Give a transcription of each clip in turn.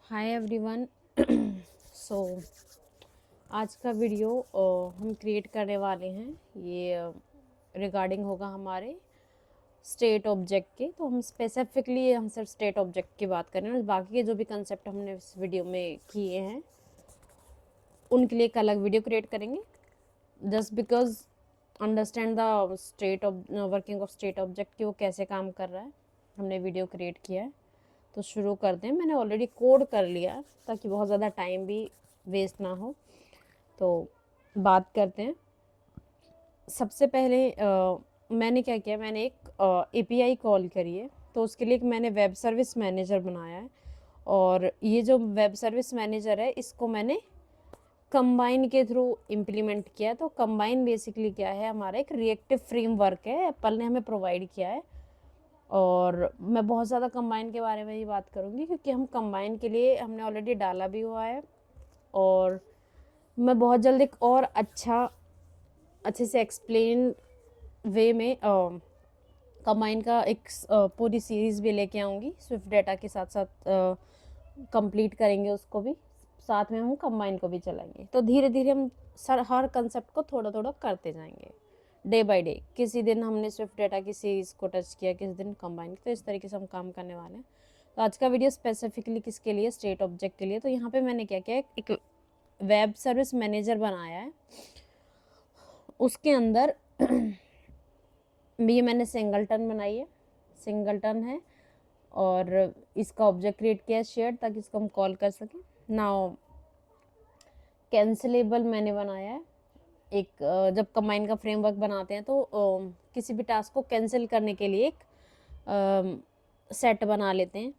Hi everyone. सो आज का video हम क्रिएट करने वाले हैं। ये रिगार्डिंग होगा हमारे स्टेट ऑब्जेक्ट के। तो हम स्पेसिफिकली हम सिर्फ स्टेट ऑब्जेक्ट की बात करें और बाकी के जो भी कंसेप्ट हमने इस वीडियो में किए हैं उनके लिए एक अलग वीडियो क्रिएट करेंगे। Just because understand the state working of state object कि वो कैसे काम कर रहा है, हमने वीडियो क्रिएट किया है। तो शुरू करते हैं। मैंने ऑलरेडी कोड कर लिया ताकि बहुत ज़्यादा टाइम भी वेस्ट ना हो। तो बात करते हैं। सबसे पहले मैंने क्या किया, मैंने एक एपीआई कॉल करी है। तो उसके लिए मैंने वेब सर्विस मैनेजर बनाया है और ये जो वेब सर्विस मैनेजर है इसको मैंने कंबाइन के थ्रू इम्प्लीमेंट किया। तो कंबाइन बेसिकली क्या है, हमारा एक रिएक्टिव फ्रेमवर्क है, एप्पल ने हमें प्रोवाइड किया है। और मैं बहुत ज़्यादा कंबाइन के बारे में ही बात करूँगी क्योंकि हम कंबाइन के लिए हमने ऑलरेडी डाला भी हुआ है और मैं बहुत जल्द एक और अच्छे से एक्सप्लेन वे में कंबाइन का एक पूरी सीरीज़ भी लेके आऊँगी। स्विफ्ट डेटा के साथ साथ कंप्लीट करेंगे उसको भी, साथ में हम कंबाइन को भी चलाएंगे। तो धीरे धीरे हम हर कंसेप्ट को थोड़ा थोड़ा करते जाएंगे डे बाय डे। किसी दिन हमने स्विफ्ट डेटा की सीरीज़ को टच किया, किसी दिन कंबाइन। तो इस तरीके से हम काम करने वाले हैं। तो आज का वीडियो स्पेसिफिकली किसके लिए, स्टेट ऑब्जेक्ट के लिए। तो यहाँ पे मैंने क्या किया, एक वेब सर्विस मैनेजर बनाया है। उसके अंदर ये मैंने सिंगलटन बनाई है, सिंगलटन है और इसका ऑब्जेक्ट क्रिएट किया है शेयर, ताकि इसको हम कॉल कर सकें। नाउ कैंसिलेबल मैंने बनाया है। एक जब कंबाइन का फ्रेमवर्क बनाते हैं तो किसी भी टास्क को कैंसिल करने के लिए एक सेट बना लेते हैं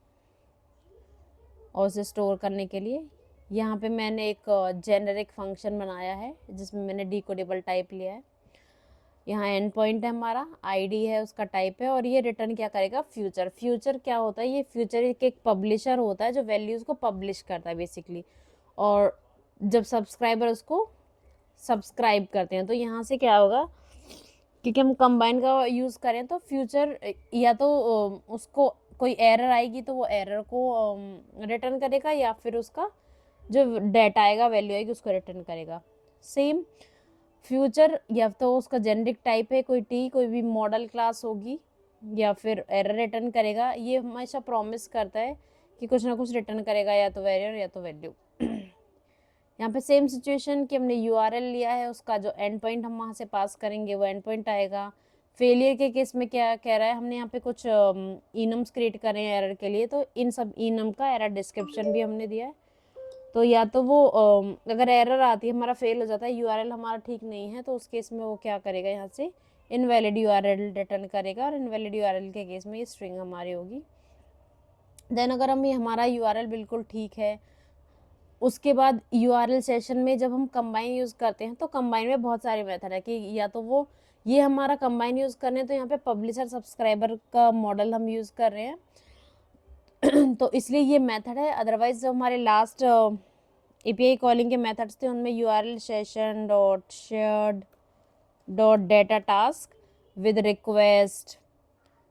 और उसे स्टोर करने के लिए यहाँ पे मैंने एक जेनरिक फंक्शन बनाया है जिसमें मैंने डिकोडेबल टाइप लिया है। यहाँ एंड पॉइंट है हमारा, आईडी है, उसका टाइप है और ये रिटर्न क्या करेगा, फ्यूचर। फ्यूचर क्या होता है, ये फ्यूचर एक पब्लिशर होता है जो वैल्यूज़ को पब्लिश करता है बेसिकली। और जब सब्सक्राइबर उसको सब्सक्राइब करते हैं तो यहाँ से क्या होगा, क्योंकि हम कंबाइन का यूज़ करें तो फ्यूचर या तो उसको कोई एरर आएगी तो वो एरर को रिटर्न करेगा या फिर उसका जो डेटा आएगा, वैल्यू आएगी, उसको रिटर्न करेगा। सेम फ्यूचर या तो उसका जेनरिक टाइप है कोई टी, कोई भी मॉडल क्लास होगी, या फिर एरर रिटर्न करेगा। ये हमेशा प्रॉमिस करता है कि कुछ ना कुछ रिटर्न करेगा, या तो एरर या तो वैल्यू। यहाँ पे सेम सिचुएशन कि हमने यूआरएल लिया है, उसका जो एंड पॉइंट हम वहाँ से पास करेंगे वो एंड पॉइंट आएगा। फेलियर के केस में क्या कह रहा है, हमने यहाँ पे कुछ इनम्स क्रिएट करे हैं एरर के लिए, तो इन सब इनम का एरर डिस्क्रिप्शन भी हमने दिया है। तो या तो वो अगर एरर आती है, हमारा फेल हो जाता है, यूआरएल हमारा ठीक नहीं है, तो उस केस में वो क्या करेगा, यहाँ से इनवैलिड यूआरएल रिटर्न करेगा। और इनवैलिड यूआरएल के केस में ये स्ट्रिंग हमारी होगी। देन अगर हम ये हमारा यूआरएल बिल्कुल ठीक है, उसके बाद यूआरएल सेशन में जब हम कंबाइन यूज़ करते हैं तो कंबाइन में बहुत सारे मेथड है कि या तो वो ये हमारा कंबाइन यूज़ करने, तो यहाँ पे पब्लिशर सब्सक्राइबर का मॉडल हम यूज़ कर रहे हैं तो इसलिए ये मेथड है। अदरवाइज जो हमारे लास्ट एपीआई कॉलिंग के मेथड्स थे उनमें URL session dot shared dot data task with request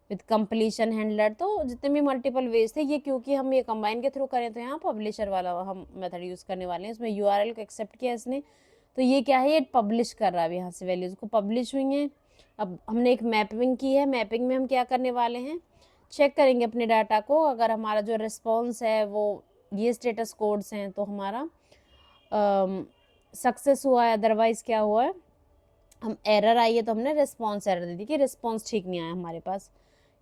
with completion handler, तो जितने भी मल्टीपल वेज थे ये, क्योंकि हम ये कंबाइन के थ्रू करें तो यहाँ पब्लिशर वाला हम मेथड यूज़ करने वाले हैं। इसमें यूआरएल को एक्सेप्ट किया इसने, तो ये क्या है, ये पब्लिश कर रहा है। यहाँ से वैल्यूज़ को पब्लिश हुई हैं। अब हमने एक मैपिंग की है, मैपिंग में हम क्या करने वाले हैं, चेक करेंगे अपने डाटा को। अगर हमारा जो रिस्पॉन्स है वो ये स्टेटस कोड्स हैं तो हमारा सक्सेस हुआ है। अदरवाइज़ क्या हुआ है, हम एरर आई है तो हमने रिस्पॉन्स एरर दे दी कि रिस्पॉन्स ठीक नहीं आया हमारे पास।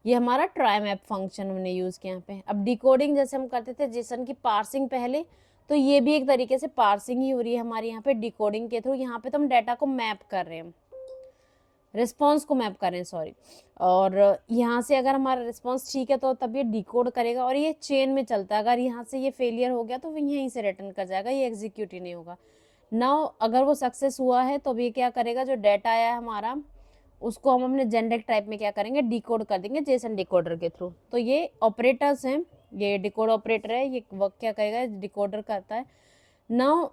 ये हमारा ट्राई मैप फंक्शन हमने यूज़ किया यहाँ पे। अब डिकोडिंग जैसे हम करते थे जेसन की पार्सिंग पहले, तो ये भी एक तरीके से पार्सिंग ही हो रही है हमारी यहाँ पे डिकोडिंग के थ्रू। यहाँ पे तो हम डाटा को मैप कर रहे हैं, रिस्पॉन्स को मैप कर रहे हैं, सॉरी। और यहाँ से अगर हमारा रिस्पॉन्स ठीक है तो तब ये डिकोड करेगा और ये चेन में चलता है। अगर यहाँ से ये फेलियर हो गया तो वो यहीं से रिटर्न कर जाएगा, ये एग्जीक्यूट ही नहीं होगा। नाउ अगर वो सक्सेस हुआ है तो ये क्या करेगा, जो डाटा आया है हमारा उसको हम अपने जेनरिक टाइप में क्या करेंगे, डिकोड कर देंगे जेसन डिकोडर के थ्रू। तो ये ऑपरेटर्स हैं, ये डिकोड ऑपरेटर है, ये वर्क क्या करेगा, डिकोडर करता है। नाउ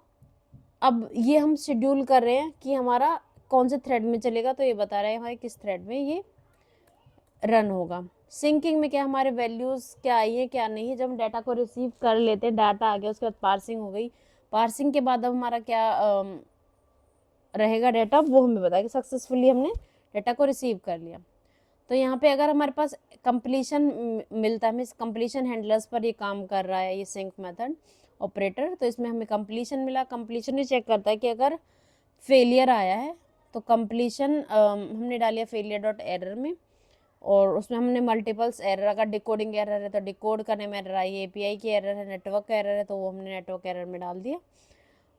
अब ये हम शेड्यूल कर रहे हैं कि हमारा कौन से थ्रेड में चलेगा, तो ये बता रहा है हमारे किस थ्रेड में ये रन होगा। सिंकिंग में क्या हमारे वैल्यूज़ क्या आई है क्या नहीं है। जब हम डाटा को रिसीव कर लेते हैं, डाटा आ गया, उसके बाद पार्सिंग हो गई, पार्सिंग के बाद अब हमारा क्या रहेगा डाटा, वो हमें बताया कि सक्सेसफुली हमने डाटा को रिसीव कर लिया। तो यहाँ पे अगर हमारे पास कंप्लीशन मिलता है, हमें कंप्लीशन हैंडलर्स पर ये काम कर रहा है ये सिंक मेथड ऑपरेटर, तो इसमें हमें कंप्लीशन मिला। कंप्लीशन ही चेक करता है कि अगर फेलियर आया है तो कंप्लीशन हमने डालिया फेलियर डॉट एरर में, और उसमें हमने मल्टीपल्स एरर, अगर डिकोडिंग एरर है तो डिकोड करने में एरर आई, एपीआई की एरर है, नेटवर्क का एरर है तो वो हमने नेटवर्क एरर में डाल दिया।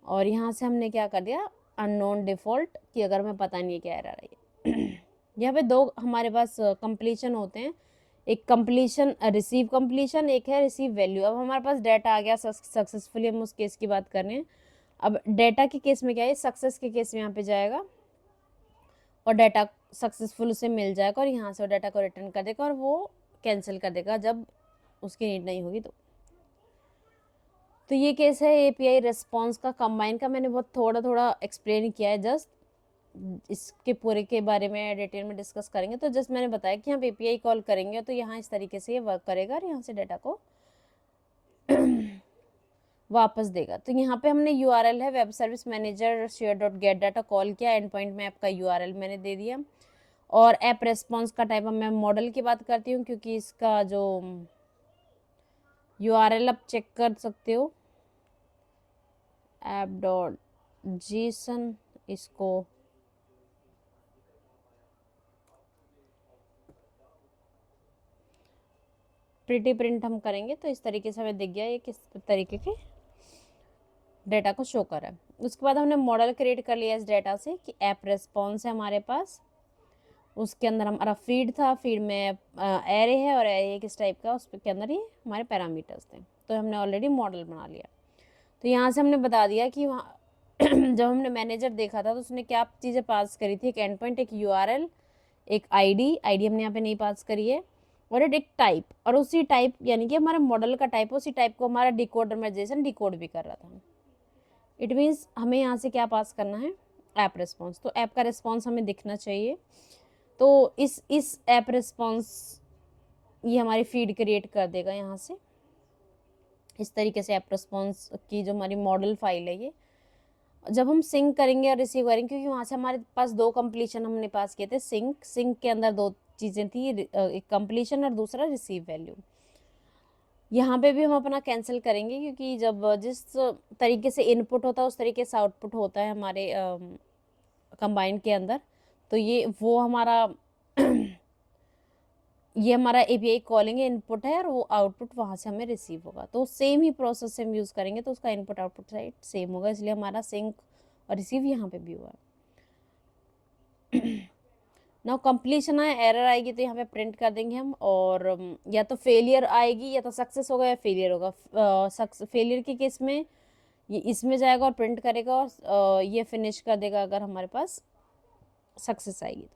और यहाँ से हमने क्या कर दिया, अननोन डिफ़ॉल्ट, कि अगर हमें पता नहीं है क्या एरर आई है। यहाँ पे दो हमारे पास कंप्लीशन होते हैं, एक कंप्लीशन रिसीव कंप्लीशन, एक है रिसीव वैल्यू। अब हमारे पास डाटा आ गया सक्सेसफुली, हम उस केस की बात कर रहे हैं। अब डाटा के केस में क्या है, सक्सेस के केस में यहाँ पे जाएगा और डाटा सक्सेसफुल उसे मिल जाएगा, और यहाँ से वो डाटा को रिटर्न कर देगा और वो कैंसिल कर देगा जब उसकी नीड नहीं होगी। तो ये केस है एपीआई रिस्पॉन्स का, कंबाइन का। मैंने बहुत थोड़ा थोड़ा एक्सप्लेन किया है, जस्ट इसके पूरे के बारे में डिटेल में डिस्कस करेंगे। तो जस्ट मैंने बताया कि हम एपीआई कॉल करेंगे तो यहाँ इस तरीके से ये वर्क करेगा और यहाँ से डाटा को वापस देगा। तो यहाँ पे हमने यूआरएल है web service manager share dot gate data call किया, एंड पॉइंट में ऐप का यूआरएल मैंने दे दिया। और ऐप रेस्पॉन्स का टाइप अब मैं मॉडल की बात करती हूँ, क्योंकि इसका जो यूआरएल आप चेक कर सकते हो, ऐप डॉट जेसन, इसको प्रिटी प्रिंट हम करेंगे तो इस तरीके से हमें दिख गया ये किस तरीके के डाटा को शो कर रहा है। उसके बाद हमने मॉडल क्रिएट कर लिया इस डाटा से कि ऐप रेस्पॉन्स है हमारे पास, उसके अंदर हमारा फीड था, फीड में एरे है और एरे किस टाइप का, उसके अंदर ही हमारे पैरामीटर्स थे। तो हमने ऑलरेडी मॉडल बना लिया। तो यहाँ से हमने बता दिया कि वहाँ जब हमने मैनेजर देखा था तो उसने क्या चीज़ें पास करी थी, एक एंड पॉइंट, एक यूआरएल, एक आईडी हमने यहाँ पे नहीं पास करी है, और एक टाइप। और उसी टाइप यानी कि हमारा मॉडल का टाइप, उसी टाइप को हमारा डिकोडराइजेशन डिकोड भी कर रहा था। इट मीन्स हमें यहाँ से क्या पास करना है, ऐप रिस्पॉन्स। तो ऐप का रिस्पॉन्स हमें दिखना चाहिए। तो इस ऐप रिस्पॉन्स ये हमारी फीड क्रिएट कर देगा यहाँ से इस तरीके से। ऐप रिस्पॉन्स की जो हमारी मॉडल फाइल है, ये जब हम सिंक करेंगे और रिसीव करेंगे, क्योंकि वहाँ से हमारे पास दो कंप्लीशन हमने पास किए थे, सिंक के अंदर दो चीज़ें थी, एक कंप्लीशन और दूसरा रिसीव वैल्यू। यहाँ पे भी हम अपना कैंसिल करेंगे, क्योंकि जब जिस तरीके से इनपुट होता है उस तरीके से आउटपुट होता है हमारे कंबाइन के अंदर। तो ये वो हमारा ये हमारा एपीआई कॉलिंग इनपुट है और वो आउटपुट वहाँ से हमें रिसीव होगा। तो सेम ही प्रोसेस से हम यूज़ करेंगे तो उसका इनपुट आउटपुट साइड सेम होगा, इसलिए हमारा सिंक और रिसीव यहाँ पे भी हुआ है। नाउ कंप्लीशन आए, एरर आएगी तो यहाँ पे प्रिंट कर देंगे हम, और या तो फेलियर आएगी या तो सक्सेस होगा या फेलियर होगा। फेलियर के केस में ये इसमें जाएगा और प्रिंट करेगा, और ये फिनिश कर देगा अगर हमारे पास सक्सेस आएगी।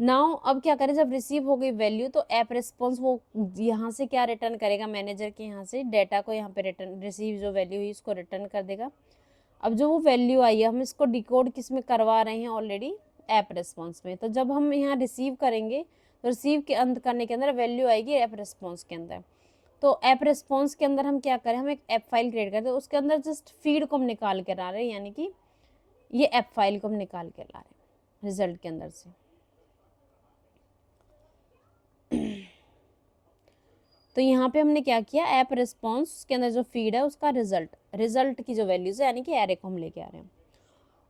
नाउ अब क्या करें, जब रिसीव हो गई वैल्यू तो ऐप रिस्पॉन्स वो यहाँ से क्या रिटर्न करेगा, मैनेजर के यहाँ से डाटा को यहाँ पे रिटर्न, रिसीव जो वैल्यू हुई इसको रिटर्न कर देगा। अब जो वो वैल्यू आई है हम इसको डिकोड किस में करवा रहे हैं ऑलरेडी, ऐप रिस्पॉन्स में। तो जब हम यहाँ रिसीव करेंगे तो रिसीव के अंत करने के अंदर वैल्यू आएगी ऐप रिस्पॉन्स के अंदर। तो ऐप रिस्पॉन्स के अंदर हम क्या करें, हम एक ऐप फाइल क्रिएट करते हैं, उसके अंदर जस्ट फीड को हम निकाल कर आ रहे हैं, यानी कि ये ऐप फाइल को हम निकाल कर ला रहे हैं रिजल्ट के अंदर से। तो यहाँ पे हमने क्या किया, ऐप रिस्पॉन्स के अंदर जो फीड है उसका रिजल्ट की जो वैल्यूज है यानी कि एरे को हम लेके आ रहे हैं,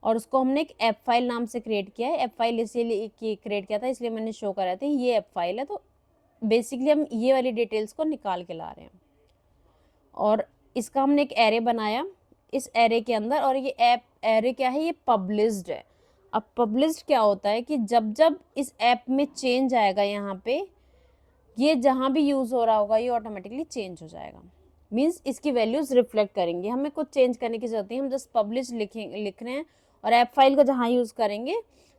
और उसको हमने एक ऐप फाइल नाम से क्रिएट किया है। ऐप फाइल इसीलिए क्रिएट किया था, इसलिए मैंने शो करा था ये ऐप फाइल है। तो बेसिकली हम ये वाली डिटेल्स को निकाल के ला रहे हैं, और इसका हमने एक एरे बनाया इस एरे के अंदर, और ये ऐप एरे क्या है, ये पब्लिश्ड है। अब पब्लिश्ड क्या होता है कि जब जब इस ऐप में चेंज आएगा, यहाँ पे ये जहाँ भी यूज़ हो रहा होगा ये ऑटोमेटिकली चेंज हो जाएगा। मीन्स इसकी वैल्यूज़ रिफ्लेक्ट करेंगे, हमें कुछ चेंज करने की जरूरत नहीं, हम जस्ट पब्लिश लिख रहे हैं, और ऐप फाइल को जहाँ यूज़ करेंगे,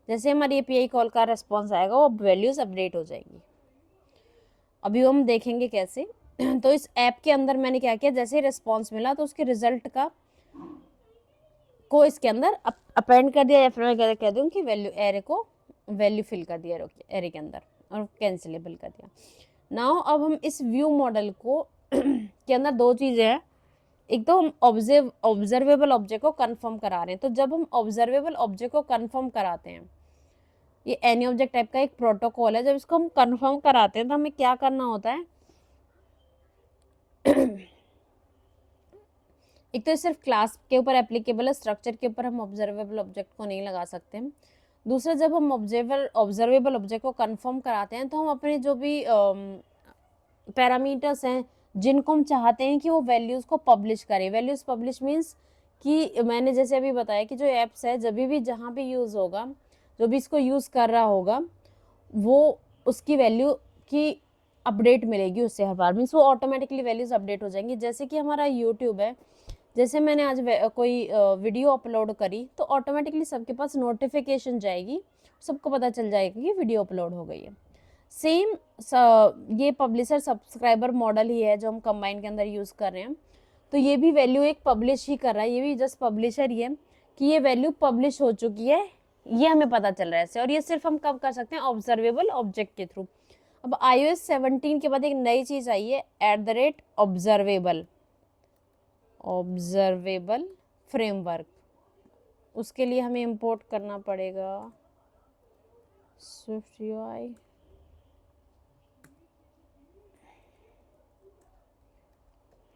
जैसे हमारी एपीआई कॉल का रिस्पॉन्स आएगा वो वैल्यूज़ अपडेट हो जाएंगी। अभी हम देखेंगे कैसे। तो इस ऐप के अंदर मैंने क्या किया, जैसे रिस्पॉन्स मिला तो उसके रिजल्ट को इसके अंदर अपेंड कर दिया, या फिर मैं कह दूँ कि वैल्यू एरे को वैल्यू फिल कर दिया एरे के अंदर, और कैंसिलेबल कर दिया। नाउ अब हम इस व्यू मॉडल को के अंदर दो चीज़ें हैं, एक तो हम ऑब्जर्वेबल ऑब्जेक्ट को कंफर्म करा रहे हैं। तो जब हम ऑब्जर्वेबल ऑब्जेक्ट को कंफर्म कराते हैं, ये एनी ऑब्जेक्ट टाइप का एक प्रोटोकॉल है, जब इसको हम कंफर्म कराते हैं तो हमें क्या करना होता है एक तो सिर्फ क्लास के ऊपर एप्लीकेबल है, स्ट्रक्चर के ऊपर हम ऑब्जर्वेबल ऑब्जेक्ट को नहीं लगा सकते हैं। दूसरा, जब हम ऑब्जर्वेबल ऑब्जेक्ट को कंफर्म कराते हैं तो हम अपने जो भी पैरामीटर्स हैं जिनको हम चाहते हैं कि वो वैल्यूज़ को पब्लिश करें, वैल्यूज़ पब्लिश मीन्स कि मैंने जैसे अभी बताया कि जो ऐप्स है जब भी जहाँ भी यूज़ होगा, जो भी इसको यूज़ कर रहा होगा वो उसकी वैल्यू की अपडेट मिलेगी उससे हर बार, मीन्स वो ऑटोमेटिकली वैल्यूज़ अपडेट हो जाएंगी। जैसे कि हमारा यूट्यूब है, जैसे मैंने आज कोई वीडियो अपलोड करी तो ऑटोमेटिकली सबके पास नोटिफिकेशन जाएगी, सबको पता चल जाएगा कि वीडियो अपलोड हो गई है। सेम ये पब्लिशर सब्सक्राइबर मॉडल ही है जो हम कंबाइन के अंदर यूज़ कर रहे हैं। तो ये भी वैल्यू एक पब्लिश ही कर रहा है, ये भी जस्ट पब्लिशर ही है कि ये वैल्यू पब्लिश हो चुकी है, ये हमें पता चल रहा है ऐसे। और ये सिर्फ हम कब कर सकते हैं, ऑब्जर्वेबल ऑब्जेक्ट के थ्रू। अब iOS 17 के बाद एक नई चीज़ आई है, ऑब्जर्वेबल फ्रेमवर्क। उसके लिए हमें इंपोर्ट करना पड़ेगा स्विफ्ट UI,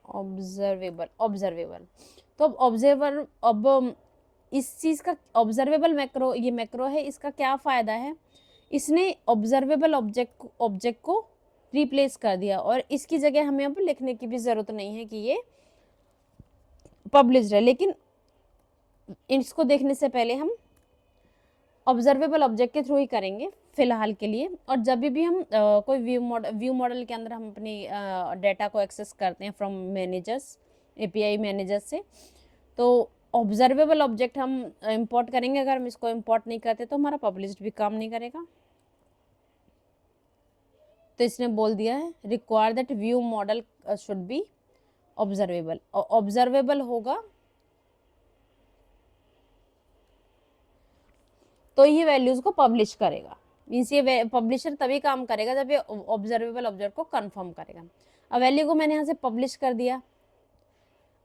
ऑब्जर्वेबल। तो अब इस चीज़ का ऑब्जर्वेबल मैक्रो, ये मैक्रो है, इसका क्या फ़ायदा है, इसने ऑब्जर्वेबल ऑब्जेक्ट को रिप्लेस कर दिया और इसकी जगह हमें अब लिखने की भी ज़रूरत नहीं है कि ये पब्लिश्ड है। लेकिन इसको देखने से पहले हम ऑब्जर्वेबल ऑब्जेक्ट के थ्रू ही करेंगे फिलहाल के लिए। और जब भी हम कोई व्यू मॉडल के अंदर हम अपनी डेटा को एक्सेस करते हैं फ्रॉम मैनेजर्स, API मैनेजर से, तो ऑब्जर्वेबल ऑब्जेक्ट हम इंपोर्ट करेंगे। अगर हम इसको इंपोर्ट नहीं करते तो हमारा पब्लिश्ड भी काम नहीं करेगा। तो इसने बोल दिया है require that view model should be observable, और ऑब्जर्वेबल होगा तो ये वैल्यूज को पब्लिश करेगा। मीन्स ये पब्लिशर तभी काम करेगा जब ये ऑब्जर्वेबल ऑब्जेक्ट को कंफर्म करेगा। अब वैल्यू को मैंने यहाँ से पब्लिश कर दिया।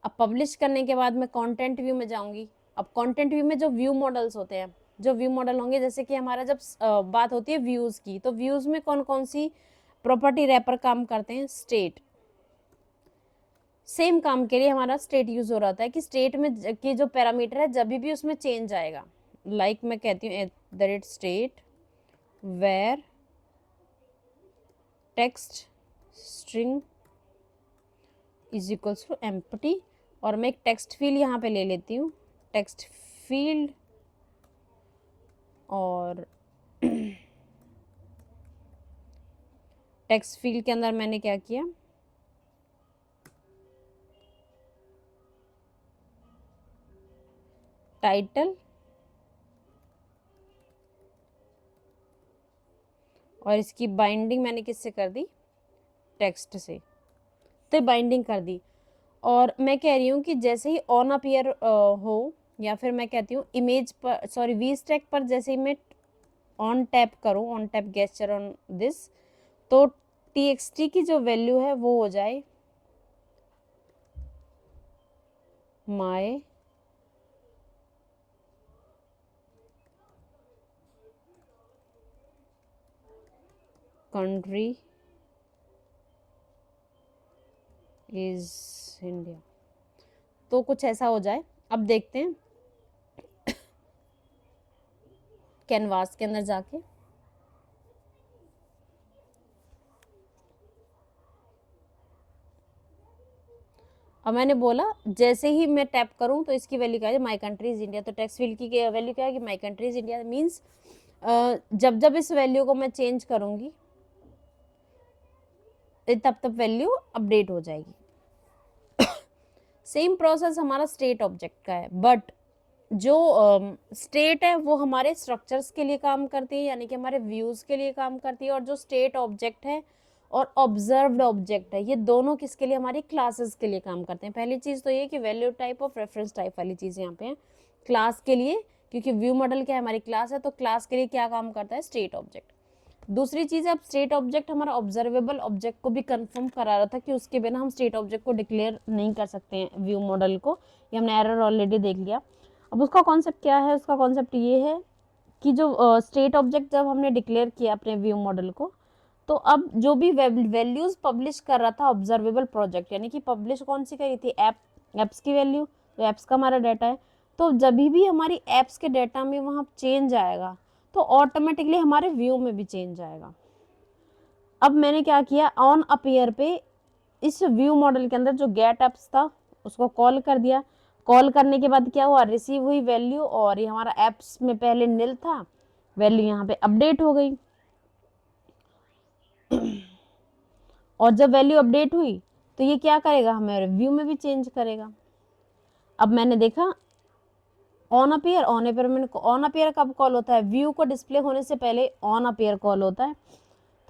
अब पब्लिश करने के बाद मैं कंटेंट व्यू में जाऊंगी। अब कंटेंट व्यू में जो व्यू मॉडल्स होते हैं, जो व्यू मॉडल होंगे, जैसे कि हमारा जब बात होती है व्यूज की, तो व्यूज में कौन कौन सी प्रॉपर्टी रैपर काम करते हैं, स्टेट। सेम काम के लिए हमारा स्टेट यूज हो रहा था कि स्टेट में की जो पैरामीटर है जब भी उसमें चेंज आएगा, लाइक मैं कहती हूँ @state where text string is equals to empty, और मैं एक टेक्स्ट फील्ड यहाँ पे ले लेती हूँ, टेक्स्ट फील्ड, और टेक्स्ट फील्ड के अंदर मैंने क्या किया, टाइटल, और इसकी बाइंडिंग मैंने किससे कर दी, टेक्स्ट से, तो बाइंडिंग कर दी। और मैं कह रही हूँ कि जैसे ही ऑन अपीयर हो, या फिर मैं कहती हूँ इमेज पर, सॉरी VStack पर जैसे ही मैं ऑन टैप करूँ, on tap gesture on this, तो TXT की जो वैल्यू है वो हो जाए माय कंट्री इज इंडिया, तो कुछ ऐसा हो जाए। अब देखते हैं कैनवास के अंदर जाके, अब मैंने बोला जैसे ही मैं टैप करूं तो इसकी वैल्यू क्या है, माय कंट्री इज इंडिया। तो टेक्स्ट फील्ड की वैल्यू क्या है कि my country is India, means जब जब इस वैल्यू को मैं चेंज करूंगी तब तब वैल्यू अपडेट हो जाएगी। सेम प्रोसेस हमारा स्टेट ऑब्जेक्ट का है, बट जो स्टेट है वो हमारे स्ट्रक्चर्स के लिए काम करती है, यानी कि हमारे व्यूज के लिए काम करती है। और जो स्टेट ऑब्जेक्ट है और ऑब्जर्व्ड ऑब्जेक्ट है, ये दोनों किसके लिए, हमारी क्लासेस के लिए काम करते हैं। पहली चीज़ तो ये कि वैल्यू टाइप और रेफरेंस टाइप वाली चीज़ यहाँ पे है क्लास के लिए, क्योंकि व्यू मॉडल क्या है, हमारी क्लास है, तो क्लास के लिए क्या काम करता है, स्टेट ऑब्जेक्ट। दूसरी चीज़, अब स्टेट ऑब्जेक्ट हमारा ऑब्जर्वेबल ऑब्जेक्ट को भी कंफर्म करा रहा था कि उसके बिना हम स्टेट ऑब्जेक्ट को डिक्लेयर नहीं कर सकते हैं व्यू मॉडल को। ये हमने एरर ऑलरेडी देख लिया। अब उसका कॉन्सेप्ट क्या है? उसका कॉन्सेप्ट ये है कि जो स्टेट ऑब्जेक्ट जब हमने डिक्लेयर किया अपने व्यू मॉडल को, तो अब जो भी वैल्यूज पब्लिश कर रहा था ऑब्जर्वेबल प्रोजेक्ट, यानी कि पब्लिश कौन सी करी थी? एप्स की वैल्यू, तो एप्स का हमारा डाटा है। तो जब भी हमारी एप्स के डाटा में वहाँ चेंज आएगा तो ऑटोमेटिकली हमारे व्यू में भी चेंज आएगा। अब मैंने क्या किया, ऑन अपीयर पे इस व्यू मॉडल के अंदर जो गेट एप्स था उसको कॉल कर दिया। कॉल करने के बाद क्या हुआ, रिसीव हुई वैल्यू, और ये हमारा एप्स में पहले नील था, वैल्यू यहाँ पे अपडेट हो गई। और जब वैल्यू अपडेट हुई तो ये क्या करेगा, हमारे व्यू में भी चेंज करेगा। अब मैंने देखा ऑन अपीयर मैंने ऑन अपीयर कब कॉल होता है? व्यू को डिस्प्ले होने से पहले ऑन अपीयर कॉल होता है।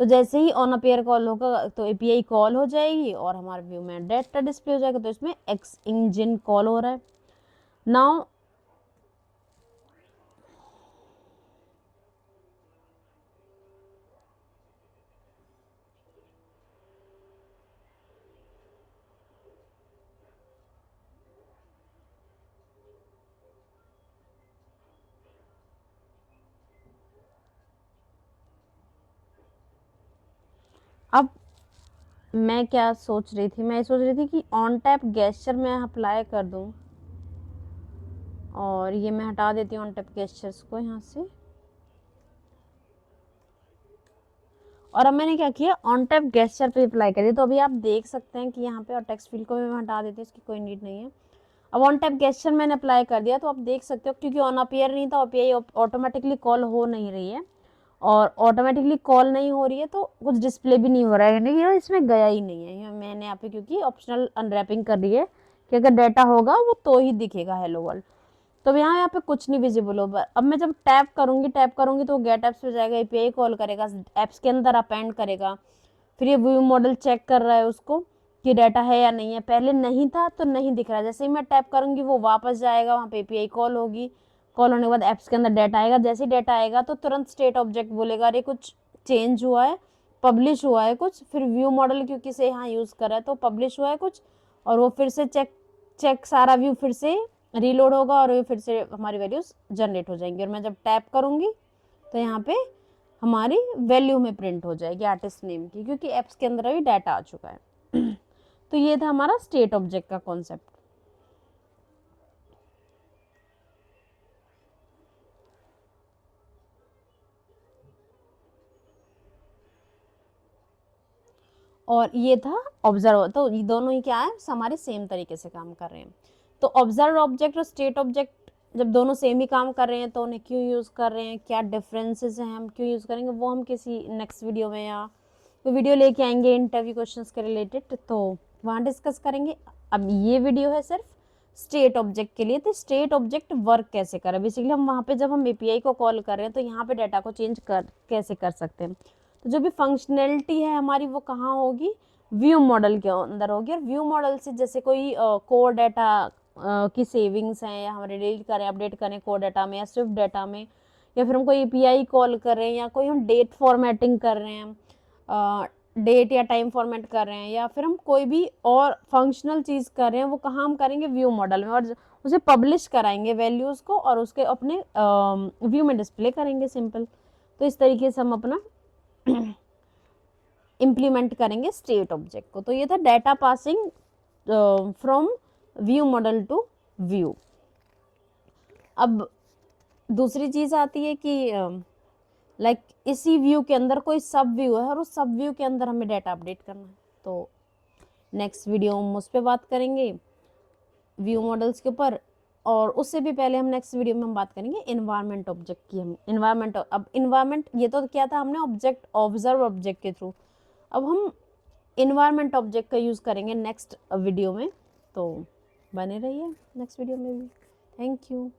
तो जैसे ही ऑन अपीयर कॉल होगा तो एपीआई कॉल हो जाएगी और हमारे व्यू में डाटा डिस्प्ले हो जाएगा। तो इसमें एक्स इंजन कॉल हो रहा है। नाउ अब मैं क्या सोच रही थी, मैं सोच रही थी कि ऑन टैप गेस्चर मैं अप्लाई कर दूं, और ये मैं हटा देती हूँ ऑन टैप गेस्चर्स को यहाँ से। और अब मैंने क्या किया, ऑन टैप गेस्चर पे अप्लाई कर दिया। तो अभी आप देख सकते हैं कि यहाँ पे, और टेक्स्ट फील्ड को भी मैं हटा देती हूँ, इसकी कोई नीड नहीं है। अब ऑन टैप गेस्चर मैंने अप्लाई कर दिया तो आप देख सकते हो, क्योंकि ऑन अपीयर नहीं था, एपीआई ऑटोमेटिकली कॉल हो नहीं रही है, और ऑटोमेटिकली कॉल नहीं हो रही है तो कुछ डिस्प्ले भी नहीं हो रहा है, यानी कि इसमें गया ही नहीं है। मैंने यहाँ पे क्योंकि ऑप्शनल अनरैपिंग कर दी है कि अगर डाटा होगा वो तो ही दिखेगा हेलो वर्ल्ड। तो यहाँ पे कुछ नहीं विजिबल होगा। अब मैं जब टैप करूंगी तो गेट एप्स पे जाएगा, एपीआई कॉल करेगा, एप्स के अंदर अपेंड करेगा, फिर ये व्यू मॉडल चेक कर रहा है उसको कि डाटा है या नहीं है। पहले नहीं था तो नहीं दिख रहा है, जैसे ही मैं टैप करूंगी वो वापस जाएगा, वहाँ पे एपीआई कॉल होगी, कॉल होने के बाद एप्स के अंदर डाटा आएगा। जैसे ही डाटा आएगा तो तुरंत स्टेट ऑब्जेक्ट बोलेगा अरे कुछ चेंज हुआ है, पब्लिश हुआ है कुछ। फिर व्यू मॉडल क्योंकि से यहाँ यूज़ कर रहा है तो पब्लिश हुआ है कुछ, और वो फिर से चेक सारा व्यू फिर से रीलोड होगा और फिर से हमारी वैल्यूज जनरेट हो जाएंगी। और मैं जब टैप करूंगी तो यहाँ पे हमारी वैल्यू में प्रिंट हो जाएगी आर्टिस्ट नेम की, क्योंकि एप्स के अंदर अभी डाटा आ चुका है। तो ये था हमारा स्टेट ऑब्जेक्ट का कॉन्सेप्ट। और ये था ऑब्जर्व। तो ये दोनों ही क्या है, हमारे सेम तरीके से काम कर रहे हैं। तो ऑब्जर्व ऑब्जेक्ट और स्टेट ऑब्जेक्ट जब दोनों सेम ही काम कर रहे हैं तो उन्हें क्यों यूज़ कर रहे हैं, क्या डिफरेंसेस हैं, हम क्यों यूज़ करेंगे, वो हम किसी नेक्स्ट वीडियो में या तो वीडियो लेके आएंगे इंटरव्यू क्वेश्चंस के रिलेटेड, तो वहाँ डिस्कस करेंगे। अब ये वीडियो है सिर्फ स्टेट ऑब्जेक्ट के लिए। तो स्टेट ऑब्जेक्ट वर्क कैसे करें, बेसिकली हम वहाँ पे जब हम एपीआई को कॉल कर रहे हैं तो यहाँ पे डाटा को चेंज कैसे कर सकते हैं। तो जो भी फंक्शनैलिटी है हमारी वो कहाँ होगी, व्यू मॉडल के अंदर होगी। और व्यू मॉडल से जैसे कोई कोर डाटा की सेविंग्स हैं, या हम डिलीट करें अपडेट करें कोर डाटा में या स्विफ्ट डाटा में, या फिर हम कोई एपीआई कॉल कर रहे हैं, या कोई हम डेट फॉर्मेटिंग कर रहे हैं, डेट या टाइम फॉर्मेट कर रहे हैं, या फिर हम कोई भी और फंक्शनल चीज़ कर रहे हैं, वो कहाँ हम करेंगे, व्यू मॉडल में, और उसे पब्लिश कराएंगे वैल्यूज़ को और उसके अपने व्यू में डिस्प्ले करेंगे, सिंपल। तो इस तरीके से हम अपना इम्प्लीमेंट करेंगे स्टेट ऑब्जेक्ट को। तो ये था data passing from view model to view. अब दूसरी चीज़ आती है कि लाइक इसी व्यू के अंदर कोई सब व्यू है और उस सब व्यू के अंदर हमें डाटा अपडेट करना है। तो नेक्स्ट वीडियो हम उस पर बात करेंगे व्यू मॉडल्स के ऊपर। और उससे भी पहले हम नेक्स्ट वीडियो में हम बात करेंगे इन्वायरमेंट ऑब्जेक्ट की। हम इन्वायरमेंट, अब इन्वायरमेंट ये तो क्या था, हमने ऑब्जेक्ट ऑब्जर्व ऑब्जेक्ट के थ्रू, अब हम इन्वायरमेंट ऑब्जेक्ट का यूज़ करेंगे नेक्स्ट वीडियो में। तो बने रहिए नेक्स्ट वीडियो में भी। Thank you.